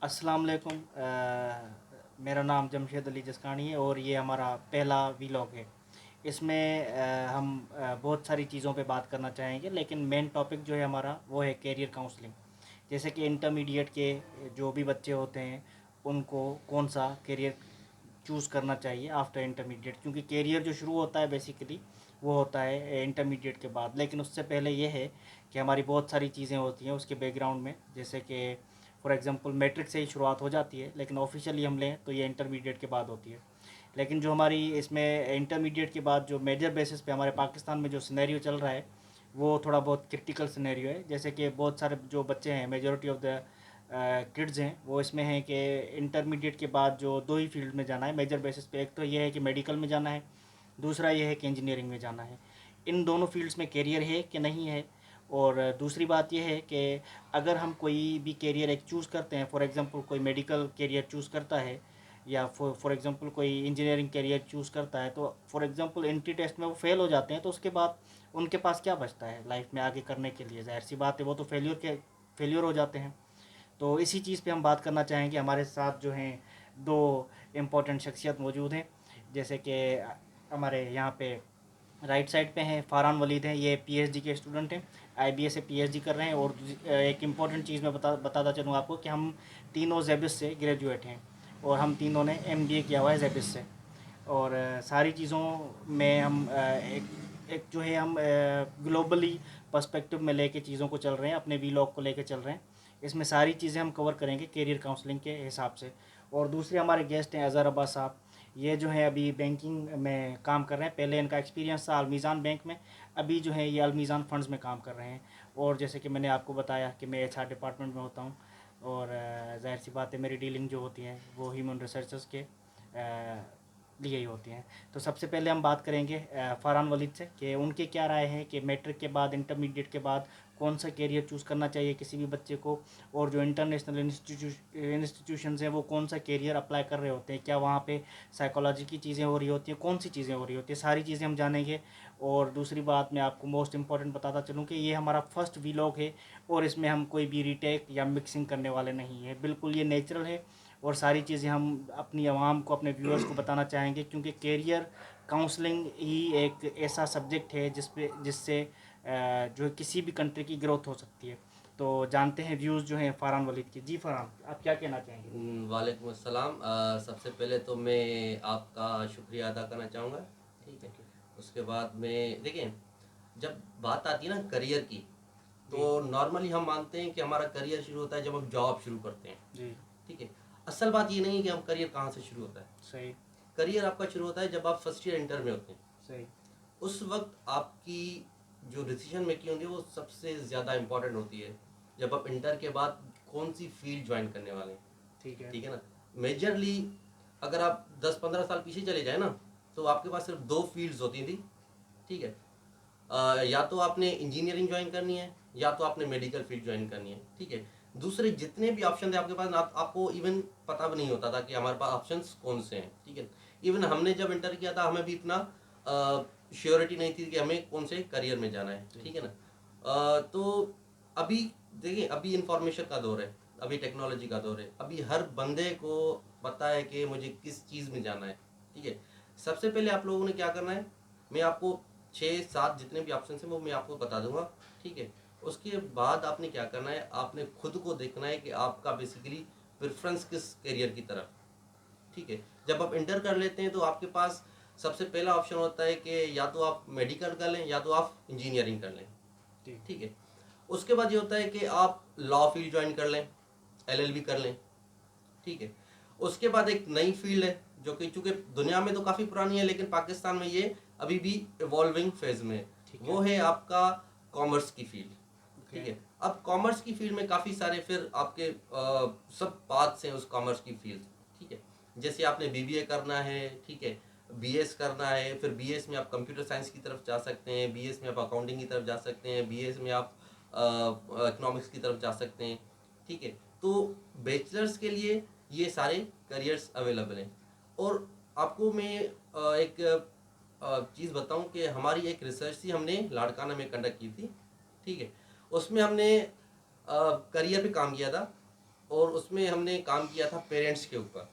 अस्सलाम वालेकुम। मेरा नाम जमशेद अली जसकानी है और ये हमारा पहला वीलॉग है। इसमें हम बहुत सारी चीज़ों पे बात करना चाहेंगे, लेकिन मेन टॉपिक जो है हमारा वो है कैरियर काउंसलिंग। जैसे कि इंटरमीडिएट के जो भी बच्चे होते हैं उनको कौन सा कैरियर चूज़ करना चाहिए आफ्टर इंटरमीडिएट, क्योंकि कैरियर जो शुरू होता है बेसिकली वो होता है इंटरमीडिएट के बाद। लेकिन उससे पहले ये है कि हमारी बहुत सारी चीज़ें होती हैं उसके बैकग्राउंड में। जैसे कि फॉर एग्जांपल मैट्रिक से ही शुरुआत हो जाती है, लेकिन ऑफिशियली हम लें तो ये इंटरमीडिएट के बाद होती है। लेकिन जो हमारी इसमें इंटरमीडिएट के बाद जो मेजर बेसिस पे हमारे पाकिस्तान में जो सिनेरियो चल रहा है वो थोड़ा बहुत क्रिटिकल सिनेरियो है। जैसे कि बहुत सारे जो बच्चे हैं, मेजोरिटी ऑफ द किड्स हैं, वो इसमें हैं कि इंटरमीडिएट के बाद जो दो ही फील्ड में जाना है मेजर बेसिस पे। एक तो ये है कि मेडिकल में जाना है, दूसरा ये है कि इंजीनियरिंग में जाना है। इन दोनों फील्ड्स में कैरियर है कि नहीं है। और दूसरी बात यह है कि अगर हम कोई भी कैरियर एक चूज़ करते हैं, फॉर एग्जांपल कोई मेडिकल कैरियर चूज़ करता है या फॉर एग्जांपल कोई इंजीनियरिंग कैरियर चूज़ करता है, तो फॉर एग्जांपल एंट्री टेस्ट में वो फेल हो जाते हैं, तो उसके बाद उनके पास क्या बचता है लाइफ में आगे करने के लिए? ज़ाहिर सी बात है वो तो फेल्योर हो जाते हैं। तो इसी चीज़ पे हम बात करना चाहेंगे। हमारे साथ जो हैं दो इम्पोर्टेंट शख्सियत मौजूद हैं। जैसे कि हमारे यहाँ पे राइट साइड पे हैं फ़रहान वलीद हैं, ये पीएचडी के स्टूडेंट हैं, आईबीए से पीएचडी कर रहे हैं। और एक इम्पॉर्टेंट चीज़ मैं बताता चलूँ आपको कि हम तीनों जेबिस से ग्रेजुएट हैं और हम तीनों ने एमबीए किया हुआ है जेबिस से। और सारी चीज़ों में हम एक जो है हम ग्लोबली पर्सपेक्टिव में लेके चीज़ों को चल रहे हैं, अपने वीलॉग को लेके चल रहे हैं। इसमें सारी चीज़ें हम कवर करेंगे कैरियर काउंसलिंग के हिसाब से। और दूसरे हमारे गेस्ट हैं अज़हर अब्बास साहब। ये जो है अभी बैंकिंग में काम कर रहे हैं, पहले इनका एक्सपीरियंस था अलमीज़ान बैंक में, अभी जो है ये अलमीज़ान फ़ंड्स में काम कर रहे हैं। और जैसे कि मैंने आपको बताया कि मैं एचआर डिपार्टमेंट में होता हूँ, और ज़ाहिर सी बात है मेरी डीलिंग जो होती हैं वो ह्यूमन रिसोर्सेज के लिए ही होती हैं। तो सबसे पहले हम बात करेंगे फ़रहान वलीद से कि उनकी क्या राय है कि मैट्रिक के बाद, इंटरमीडिएट के बाद कौन सा कैरियर चूज़ करना चाहिए किसी भी बच्चे को, और जो इंटरनेशनल इंस्टीट्यूशंस हैं वो कौन सा कैरियर अप्लाई कर रहे होते हैं, क्या वहाँ पे साइकोलॉजी की चीज़ें हो रही होती हैं, कौन सी चीज़ें हो रही होती हैं, सारी चीज़ें हम जानेंगे। और दूसरी बात मैं आपको मोस्ट इंपॉर्टेंट बताता चलूँ कि ये हमारा फर्स्ट वीलॉग है और इसमें हम कोई भी रीटेक या मिक्सिंग करने वाले नहीं है, बिल्कुल ये नेचुरल है। और सारी चीज़ें हम अपनी आवाम को, अपने व्यूअर्स को बताना चाहेंगे, क्योंकि कैरियर काउंसलिंग ही एक ऐसा सब्जेक्ट है जिससे जो है किसी भी कंट्री की ग्रोथ हो सकती है। तो जानते हैं व्यूज़ जो हैं फ़रहान वलीद के। जी फ़रहान, आप क्या कहना चाहेंगे? वालेकुम अस्सलाम। सबसे पहले तो मैं आपका शुक्रिया अदा करना चाहूँगा। ठीक है। Thank you. उसके बाद में देखिए, जब बात आती है ना करियर की, जी। तो नॉर्मली हम मानते हैं कि हमारा करियर शुरू होता है जब हम जॉब शुरू करते हैं। जी। ठीक है। असल बात ये नहीं है कि हम करियर कहाँ से शुरू होता है। सही। करियर आपका शुरू होता है जब आप फर्स्ट ईयर इंटर में होते हैं। सही। उस वक्त आपकी जो डिसीजन मेकिंग होती है वो सबसे ज़्यादा इंपॉर्टेंट होती है। जब आप इंटर के बाद कौन सी फील्ड ज्वाइन करने वाले हैं। ठीक है। ठीक है ना। मेजरली अगर आप 10-15 साल पीछे चले जाए ना, तो आपके पास सिर्फ दो फील्ड्स होती थी। ठीक है। या तो आपने इंजीनियरिंग ज्वाइन करनी है या तो आपने मेडिकल फील्ड ज्वाइन करनी है। ठीक है। दूसरे जितने भी ऑप्शन थे आपके पास, आपको इवन पता भी नहीं होता था कि हमारे पास ऑप्शंस कौन से हैं। ठीक है। इवन हमने जब इंटर किया था हमें भी इतना श्योरिटी नहीं थी कि हमें कौन से करियर में जाना है। ठीक है ना। तो अभी देखिए, अभी इंफॉर्मेशन का दौर है, अभी टेक्नोलॉजी का दौर है, अभी हर बंदे को पता है कि मुझे किस चीज़ में जाना है। ठीक है। सबसे पहले आप लोगों ने क्या करना है, मैं आपको 6-7 जितने भी ऑप्शन हैं वो मैं आपको बता दूंगा। ठीक है। उसके बाद आपने क्या करना है, आपने खुद को देखना है कि आपका बेसिकली प्रेफरेंस किस करियर की तरफ। ठीक है। जब आप इंटर कर लेते हैं तो आपके पास सबसे पहला ऑप्शन होता है कि या तो आप मेडिकल कर लें या तो आप इंजीनियरिंग कर लें। ठीक। ठीक है। उसके बाद ये होता है कि आप लॉ फील्ड ज्वाइन कर लें, एलएलबी कर लें। ठीक है। उसके बाद एक नई फील्ड है जो कि चूंकि दुनिया में तो काफ़ी पुरानी है लेकिन पाकिस्तान में ये अभी भी इवॉल्विंग फेज में है। ठीक वो है। है आपका कॉमर्स की फील्ड। ओके। ठीक है। अब कॉमर्स की फील्ड में काफ़ी सारे फिर आपके सब पाथ्स हैं उस कॉमर्स की फील्ड। ठीक है। जैसे आपने बीबीए करना है, ठीक है, बीएस करना है, फिर बीएस में आप कंप्यूटर साइंस की तरफ जा सकते हैं, बीएस में आप अकाउंटिंग की तरफ जा सकते हैं, बीएस में आप इकोनॉमिक्स की तरफ जा सकते हैं। ठीक है। तो बैचलर्स के लिए ये सारे करियर्स अवेलेबल हैं। और आपको मैं एक चीज़ बताऊं कि हमारी एक रिसर्च थी, हमने लाड़काना में कंडक्ट की थी। ठीक है। उसमें हमने करियर पे काम किया था। और उसमें हमने काम किया था पेरेंट्स के ऊपर।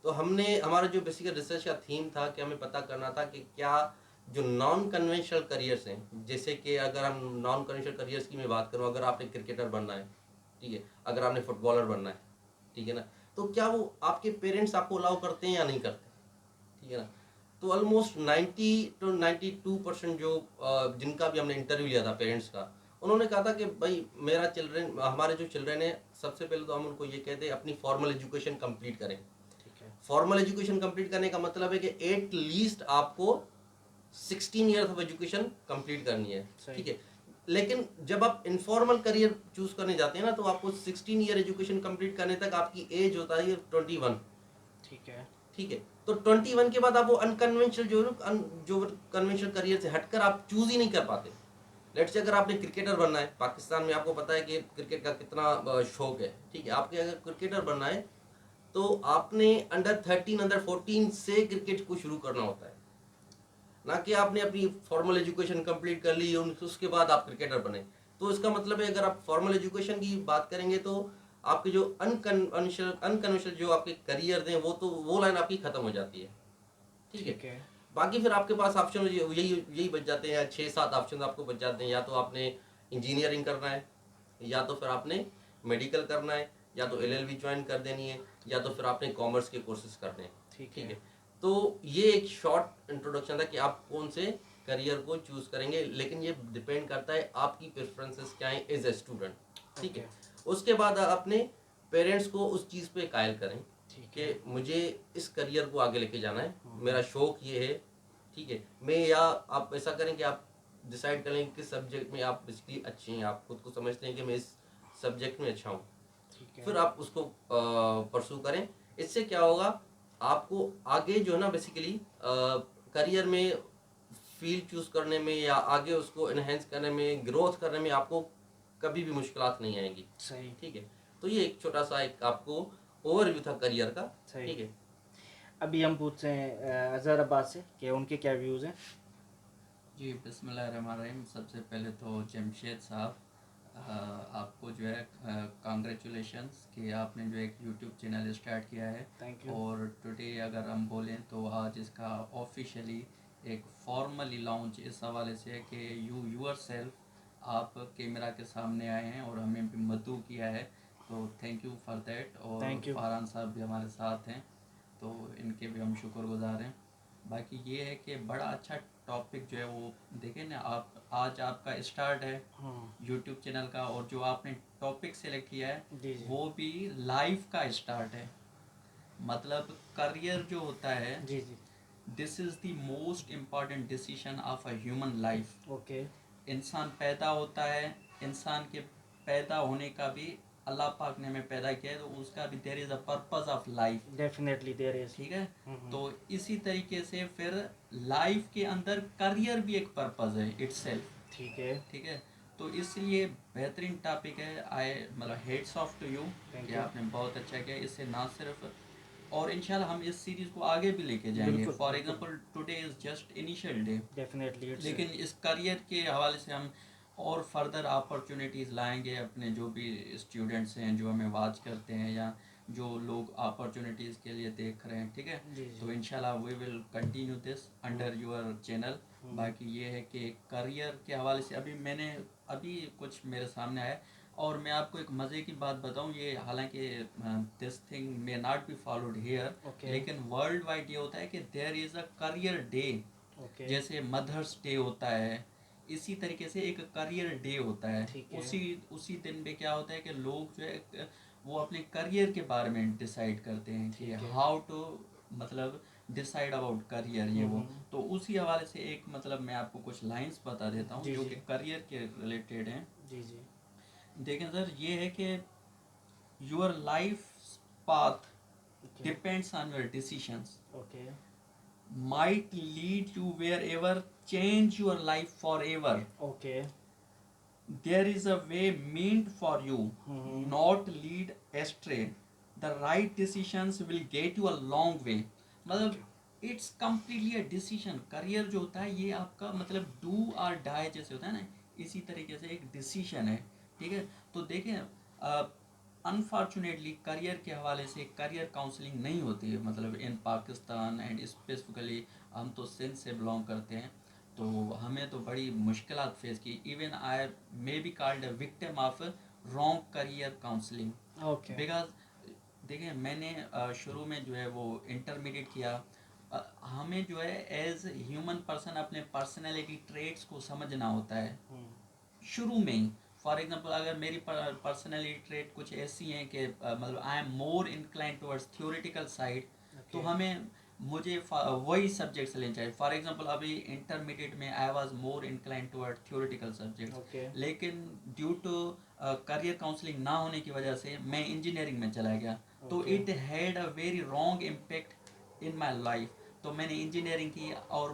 तो हमने हमारा जो बेसिकल रिसर्च का थीम था कि हमें पता करना था कि क्या जो नॉन कन्वेंशनल करियर्स हैं, जैसे कि अगर हम नॉन कन्वेंशनल करियर्स की मैं बात करूं, अगर आपने क्रिकेटर बनना है, ठीक है, अगर आपने फुटबॉलर बनना है, ठीक है ना, तो क्या वो आपके पेरेंट्स आपको अलाउ करते हैं या नहीं करते, ठीक है ना। तो ऑलमोस्ट 90 to 92% जो जिनका भी हमने इंटरव्यू लिया था पेरेंट्स का, उन्होंने कहा था कि भाई मेरा चिल्ड्रन, हमारे जो चिल्ड्रन है, सबसे पहले तो हम उनको ये कहते हैं अपनी फॉर्मल एजुकेशन कंप्लीट करें। ठीक है। फॉर्मल एजुकेशन कंप्लीट करने का मतलब है कि एट लीस्ट आपको 16 ईयर्स ऑफ एजुकेशन कंप्लीट करनी है, सही। ठीक है। लेकिन जब आप इनफॉर्मल करियर चूज करने जाते हैं ना, तो आपको 16 ईयर एजुकेशन कंप्लीट करने तक आपकी एज होता है 21, ठीक है। ठीक है। तो 21 के बाद आप वो अनकन्वेंशनल जो कन्वेंशनल करियर से हटकर आप चूज ही नहीं कर पाते। लेट्स से अगर आपने क्रिकेटर बनना है, पाकिस्तान में आपको पता है कि क्रिकेट का कितना शौक है, ठीक है, आपके अगर क्रिकेटर बनना है तो आपने अंडर 13 अंडर 14 से क्रिकेट को शुरू करना होता है, ना कि आपने अपनी फॉर्मल एजुकेशन कंप्लीट कर ली उसके बाद आप क्रिकेटर बने। तो इसका मतलब है अगर आप फॉर्मल एजुकेशन की बात करेंगे तो आपके जो अनकन्वेंशनल जो आपके करियर हैं, वो तो वो लाइन आपकी खत्म हो जाती है, ठीक है। ठीक है। बाकी फिर आपके पास ऑप्शन यही यही बच जाते हैं, 6-7 ऑप्शन आपको बच जाते हैं। या तो आपने इंजीनियरिंग करना है, या तो फिर आपने मेडिकल करना है, या तो एलएलबी ज्वाइन कर देनी है, या तो फिर आपने कॉमर्स के कोर्सेज करने हैं, ठीक ठीक है। है। तो ये एक शॉर्ट इंट्रोडक्शन था कि आप कौन से करियर को चूज करेंगे, लेकिन ये डिपेंड करता है आपकी प्रेफरेंसेस क्या है एज ए स्टूडेंट, ठीक है। ओके। उसके बाद अपने पेरेंट्स को उस चीज़ पे कायल करें ठीक कि है। मुझे इस करियर को आगे लेके जाना है, हम्म। मेरा शौक ये है, ठीक है। मैं, या आप ऐसा करें कि आप डिसाइड करें किस सब्जेक्ट में आप बेसिकली अच्छे हैं, आप खुद को समझते हैं कि मैं इस सब्जेक्ट में अच्छा हूँ, ठीक है। फिर आप उसको परसू करें। इससे क्या होगा, आपको आगे जो है ना बेसिकली करियर में फील्ड चूज करने में या आगे उसको इनहेंस करने में, ग्रोथ करने में आपको कभी भी मुश्किलात नहीं आएंगी, सही। ठीक है। तो ये एक छोटा सा एक आपको ओवरव्यू था करियर का, सही। ठीक है। अभी हम पूछते हैं अजहर अब्बास से कि उनके क्या व्यूज़ हैं। जी बिस्मिल्लाहिर्रहमानिर्रहीम। सबसे पहले तो जमशेद साहब, आपको जो है कांग्रेचुलेशंस कि आपने जो एक यूट्यूब चैनल स्टार्ट किया है। Thank you. और टुडे अगर हम बोलें तो आज इसका ऑफिशियली एक फॉर्मली लॉन्च इस हवाले से है कि यूर सेल्फ आप कैमरा के सामने आए हैं और हमें भी मदऊ किया है, तो थैंक यू फॉर दैट। और थैंक यू। फारान साहब भी हमारे साथ हैं, तो इनके भी हम शुक्रगुजार हैं। बाकी ये है कि बड़ा अच्छा टॉपिक जो है वो देखें ना, आप आज आपका स्टार्ट है यूट्यूब चैनल का, और जो आपने टॉपिक सेलेक्ट किया है जी जी। वो भी लाइफ का स्टार्ट है। मतलब करियर जो होता है, जी जी। This is the most important decision of a human life. Okay. इंसान पैदा होता है, इंसान के पैदा होने का भी अल्लाह पाक ने हमें पैदा किया है, तो उसका भी there is a purpose of life, definitely there is. ठीक है। तो इसी तरीके से फिर लाइफ के अंदर करियर भी एक पर्पस है इटसेल्फ, ठीक है। ठीक है। तो इसलिए बेहतरीन टॉपिक है। आई मतलब hats off to you Thank कि you. आपने बहुत अच्छा किया। इससे ना सिर्फ, और इंशाल्लाह हम इस सीरीज़ को आगे भी लेके जाएंगे। बिल्कुल फॉर बिल्कुल। Example today is just initial day, definitely it's. लेकिन इस करियर के हवाले से हम और फर्दर अपॉर्चुनिटीज़ लाएंगे। अपने जो भी स्टूडेंट्स हैं जो हमें वॉच करते हैं या जो लोग अपॉर्चुनिटीज़ के लिए देख रहे हैं, ठीक है, जी तो जी। इंशाल्लाह we will continue this under your channel. बाकी ये है कि करियर के हवाले से अभी कुछ मेरे सामने आया, और मैं आपको एक मज़े की बात बताऊं, ये हालांकि this thing may not be followed here, okay. लेकिन वर्ल्ड वाइड ये होता है कि there is a career day. Okay. जैसे मदर्स डे होता है, इसी तरीके से एक करियर डे होता है। ठीक है। उसी दिन में क्या होता है कि लोग जो है वो अपने करियर के बारे में डिसाइड करते हैं कि ठीक है। हाउ टू मतलब डिसाइड अबाउट करियर, ये वो। तो उसी हवाले से एक मतलब मैं आपको कुछ लाइंस बता देता हूँ जी जो जी। कि करियर के रिलेटेड हैं। जी जी। देखें सर, ये है कि your life path okay. Depends on your decisions, okay. might lead you wherever, change your life forever. Okay. There is a way meant for you, not lead astray. The right decisions will get you a long way. मतलब it's completely a decision. Career जो होता है ये आपका मतलब do और die जैसे होता है ना, इसी तरीके से एक डिसीजन है, ठीक है। तो देखें अनफॉर्चुनेटली करियर के हवाले से करियर काउंसलिंग नहीं होती है, मतलब इन पाकिस्तान एंड स्पेसिफिकली हम तो सिंध से बिलोंग करते हैं, तो हमें तो बड़ी मुश्किलात फेस की। Even I may be called a victim of wrong career counselling, okay. Because देखिए मैंने शुरू में जो है वो इंटरमीडिएट किया। हमें जो है एज ह्यूमन पर्सन अपने पर्सनैलिटी ट्रेट्स को समझना होता है शुरू में ही। फॉर एग्जांपल अगर मेरी पर्सनैलिटी ट्रेट कुछ ऐसी हैं कि मतलब I am more incline towards theoretical side, तो हमें मुझे वही सब्जेक्ट्स लेने चाहिए। फॉर एग्जांपल अभी इंटरमीडिएट में I was more incline toward theoretical subjects, okay. लेकिन ड्यू टू करियर काउंसलिंग ना होने की वजह से मैं इंजीनियरिंग में चला गया, तो Okay. It had a very wrong impact in my life. तो मैंने इंजीनियरिंग की और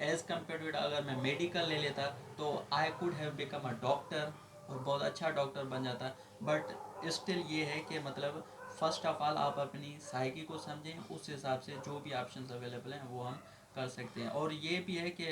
एज कम्पेयर टू अगर मैं मेडिकल ले लेता तो I could have become a doctor और बहुत अच्छा डॉक्टर बन जाता। बट स्टिल ये है कि मतलब फर्स्ट ऑफ ऑल आप अपनी साइकी को समझें, उस हिसाब से जो भी ऑप्शंस अवेलेबल हैं वो हम कर सकते हैं। और ये भी है कि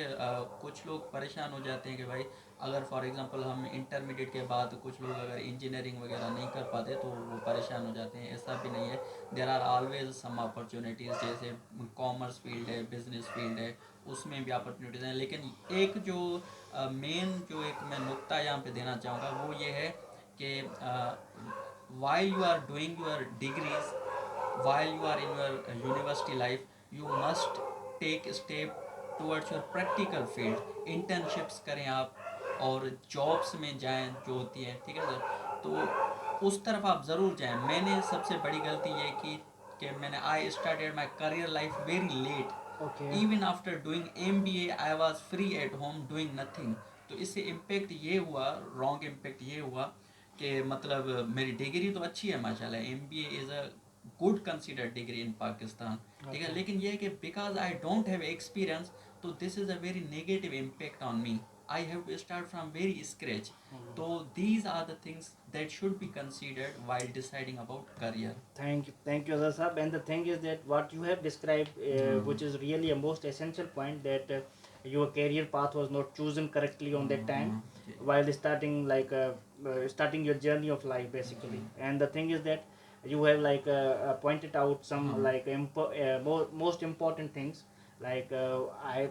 कुछ लोग परेशान हो जाते हैं कि भाई अगर फॉर एग्जांपल हम इंटरमीडिएट के बाद कुछ लोग अगर इंजीनियरिंग वगैरह नहीं कर पाते तो वो परेशान हो जाते हैं। ऐसा भी नहीं है, there are always some opportunities, जैसे कॉमर्स फील्ड है, बिजनेस फील्ड है, उसमें भी अपॉर्चुनिटीज़ हैं। लेकिन एक जो मेन जो एक मैं नुक्ता यहाँ पे देना चाहूँगा वो ये है कि while you are doing your degrees, while you are in your university life, you must take step towards your practical field। internships करें आप और jobs में जाएं जो होती हैं, ठीक है सर, तो उस तरफ आप ज़रूर जाएं। मैंने सबसे बड़ी गलती ये की कि मैंने I started my career life very late. Okay. Even after doing MBA I was free at home doing nothing. तो इससे इम्पेक्ट ये हुआ, रॉन्ग इम्पेक्ट ये हुआ कि मतलब मेरी डिग्री तो अच्छी है माशाल्लाह, MBA is a good considered degree in Pakistan, ठीक है, Okay. लेकिन ये है कि because I don't have experience, तो this is a very negative impact on me. I have to start from very scratch. तो these are the things that should be considered while deciding about career. Thank you, Azhar Sahab. And the thing is that what you have described, which is really a most essential point, that your career path was not chosen correctly on that time, while starting starting your journey of life basically. And the thing is that you have pointed out some most important things. I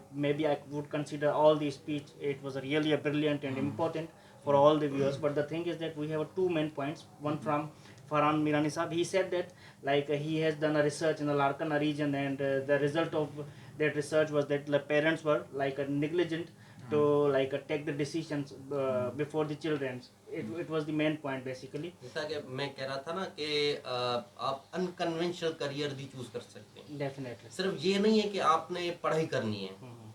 would consider all the speech. It was really a brilliant and important for all the viewers. But the thing is that we have two main points. One from Farhan Mirani Sahab. He said that he has done a research in the Larkana region, and the result of that research was that the parents were negligent to take the decisions before the children. It was the main point basically. जैसा कि मैं कह रहा था ना कि आप unconventional career भी चूज कर सकते हैं। Definitely. सिर्फ ये नहीं है कि आपने पढ़ाई करनी है,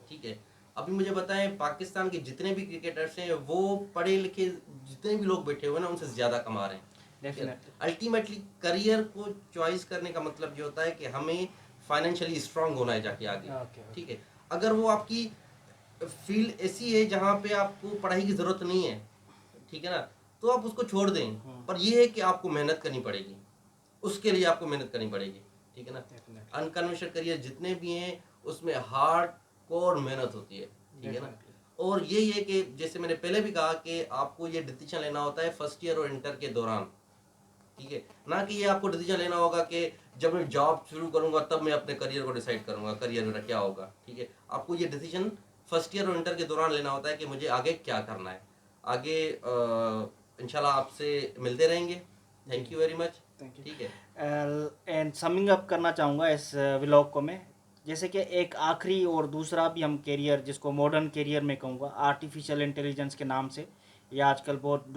ठीक है। अभी मुझे बताएं पाकिस्तान के जितने भी क्रिकेटर्स हैं वो पढ़े लिखे जितने भी लोग बैठे हुए हैं ना उनसे ज़्यादा कमा रहे हैं। Definitely. अल्टीमेटली करियर को चॉइस करने का मतलब ये होता है कि हमें फाइनेंशियली स्ट्रांग होना है जाके आगे, Okay. ठीक है। अगर वो आपकी फील्ड ऐसी है जहाँ पे आपको पढ़ाई की ज़रूरत नहीं है, ठीक है ना, तो आप उसको छोड़ दें। पर ये है कि आपको मेहनत करनी पड़ेगी, उसके लिए आपको मेहनत करनी पड़ेगी, ठीक है ना। Definitely. अनकन्वेंशनल करियर जितने भी हैं उसमें हार्ड कोर मेहनत होती है, ठीक है ना। Definitely. और यही है कि जैसे मैंने पहले भी कहा कि आपको ये डिसीजन लेना होता है फर्स्ट ईयर और इंटर के दौरान, ठीक है ना, कि ये आपको डिसीजन लेना होगा कि जब मैं जॉब शुरू करूंगा तब मैं अपने करियर को डिसाइड करूंगा, करियर मेरा क्या होगा, ठीक है। आपको ये डिसीजन फर्स्ट ईयर और इंटर के दौरान लेना होता है कि मुझे आगे क्या करना है। आगे इंशाल्लाह आपसे मिलते रहेंगे। Thank you very much. Thank you. ठीक है। एंड समिंग अप करना चाहूँगा इस व्लॉग को मैं, जैसे कि एक आखिरी और दूसरा भी हम कैरियर जिसको मॉडर्न कैरियर में कहूँगा, आर्टिफिशियल इंटेलिजेंस के नाम से ये आजकल बहुत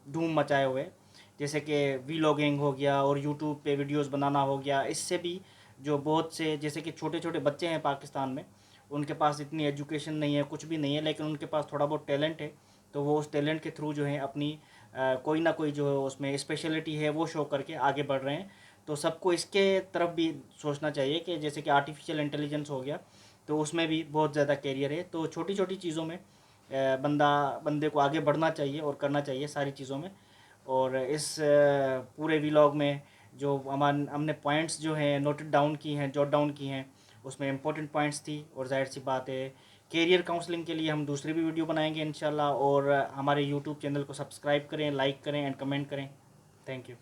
धूम मचाए हुए हैं। जैसे कि वीलॉगिंग हो गया और यूट्यूब पे वीडियोस बनाना हो गया। इससे भी जो बहुत से जैसे कि छोटे छोटे बच्चे हैं पाकिस्तान में, उनके पास इतनी एजुकेशन नहीं है, कुछ भी नहीं है, लेकिन उनके पास थोड़ा बहुत टैलेंट है, तो वो उस टैलेंट के थ्रू जो है अपनी कोई ना कोई जो उसमें स्पेशलिटी है वो शो करके आगे बढ़ रहे हैं। तो सबको इसके तरफ भी सोचना चाहिए कि जैसे कि आर्टिफिशियल इंटेलिजेंस हो गया, तो उसमें भी बहुत ज़्यादा कैरियर है। तो छोटी छोटी चीज़ों में बंदे को आगे बढ़ना चाहिए और करना चाहिए सारी चीज़ों में। और इस पूरे व्लॉग में जो हमने पॉइंट्स जो हैं नोटेड डाउन की हैं, जॉट डाउन की हैं, उसमें इंपॉर्टेंट पॉइंट्स थी। और जाहिर सी बात है कैरियर काउंसलिंग के लिए हम दूसरी भी वीडियो बनाएंगे इंशाल्लाह। और हमारे यूट्यूब चैनल को सब्सक्राइब करें, लाइक करें एंड कमेंट करें। Thank you.